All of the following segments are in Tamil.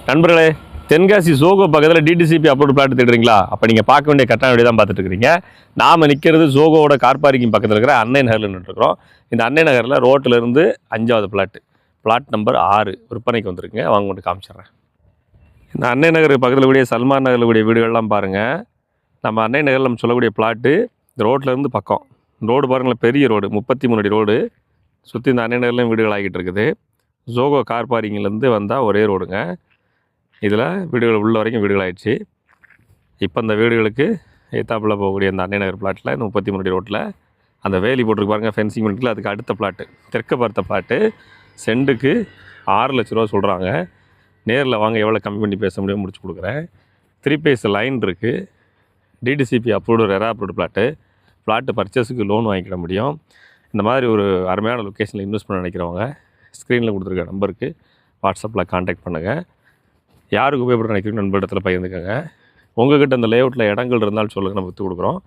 நண்பர்களே, தென்காசி ஜோகோ பக்கத்தில் டிடிசிபி அப்ரூவ்டு பிளாட் தேடுறீங்களா? அப்போ நீங்கள் பார்க்க வேண்டிய கரெக்டான வீடியோ தான் பார்த்துட்டு இருக்கிறீங்க. நாம் நிற்கிறது ஜோகோவோட கார் பார்க்கிங் பக்கத்தில் இருக்கிற அன்னை நகரில் நின்றுருக்கிறோம். இந்த அன்னை நகரில் ரோட்டிலிருந்து 5வது பிளாட் நம்பர் 6 விற்பனைக்கு வந்துருக்குங்க. வாங்க கொண்டு காமிச்சிட்றேன். இந்த அன்னை நகர் பக்கத்தில் கூடிய சல்மான் நகரில் கூடிய வீடுகள்லாம் பாருங்கள். நம்ம அன்னை நகரில் நம்ம சொல்லக்கூடிய பிளாட்டு இந்த ரோட்டிலேருந்து பக்கம். ரோடு பாருங்களேன், பெரிய ரோடு, 33 அடி ரோடு. சுற்றி இந்த அன்னை நகர்லையும் வீடுகள் ஆகிட்டு இருக்குது. ஜோகோ கார் பார்க்கிங்லேருந்து வந்தால் ஒரே ரோடுங்க. இதில் வீடுகள் உள்ள வரைக்கும் வீடுகள் ஆகிடுச்சு. இப்போ இந்த வீடுகளுக்கு எத்தாப்பில் போகக்கூடிய அந்த அன்னை நகர் பிளாட்டில் இந்த 33 அடி ரோட்டில் அந்த வேலி போட்டிருக்கு பாருங்கள், ஃபென்சிங் பண்ணிட்டு அதுக்கு அடுத்த பிளாட்டு, தெற்க பார்த்த பிளாட்டு சென்ட்டுக்கு 6 லட்ச ரூபா சொல்கிறாங்க. நேரில் வாங்க, எவ்வளோ கம்மி பண்ணி பேச முடியும் முடிச்சு கொடுக்குறேன். 3 பேஸ் லைன் இருக்குது. DTCP approved RERA approved plot பர்ச்சேஸுக்கு லோன் வாங்கிக்கிட முடியும். இந்த மாதிரி ஒரு அருமையான லொக்கேஷனில் இன்வெஸ்ட் பண்ண நினைக்கிறவங்க ஸ்க்ரீனில் கொடுத்துருக்க நம்பருக்கு வாட்ஸ்அப்பில் கான்டாக்ட் பண்ணுங்கள். யாருக்கு உபயோகப்பட நினைக்கிறீங்க நண்பரிடத்தில் பகிர்ந்துக்கங்க. உங்கள்கிட்ட அந்த லேஅவுட்டில் இடங்கள் இருந்தாலும் சொல்லுங்கள், நம்ம விற்று கொடுக்குறோம்.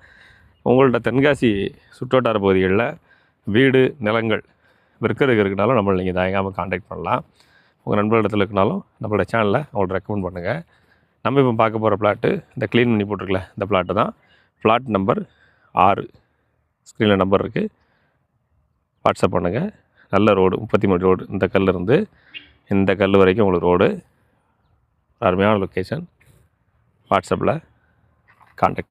உங்கள்கிட்ட தென்காசி சுற்றுவட்டார பகுதிகளில் வீடு நிலங்கள் விற்கிறதுக்கு இருக்குனாலும் நம்மளை நீங்கள் தயங்காமல் கான்டாக்ட் பண்ணலாம். உங்கள் நண்பரிடத்தில் இருக்குனாலும் நம்மளோட சேனலை அவங்கள்ட்ட ரெக்கமெண்ட் பண்ணுங்கள். நம்ம இப்போ பார்க்க போகிற பிளாட்டு இந்த க்ளீன் பண்ணி போட்டிருக்கல இந்த பிளாட்டு தான். Flat number 6. ஸ்க்ரீனில் நம்பர் இருக்குது, வாட்ஸ்அப் பண்ணுங்கள். நல்ல ரோடு, 33 ரோடு. இந்த கல்லிருந்து இந்த கல் வரைக்கும் உங்களுக்கு ரோடு, அருமையான லொக்கேஷன். வாட்ஸ்அப்பில் கான்டாக்ட்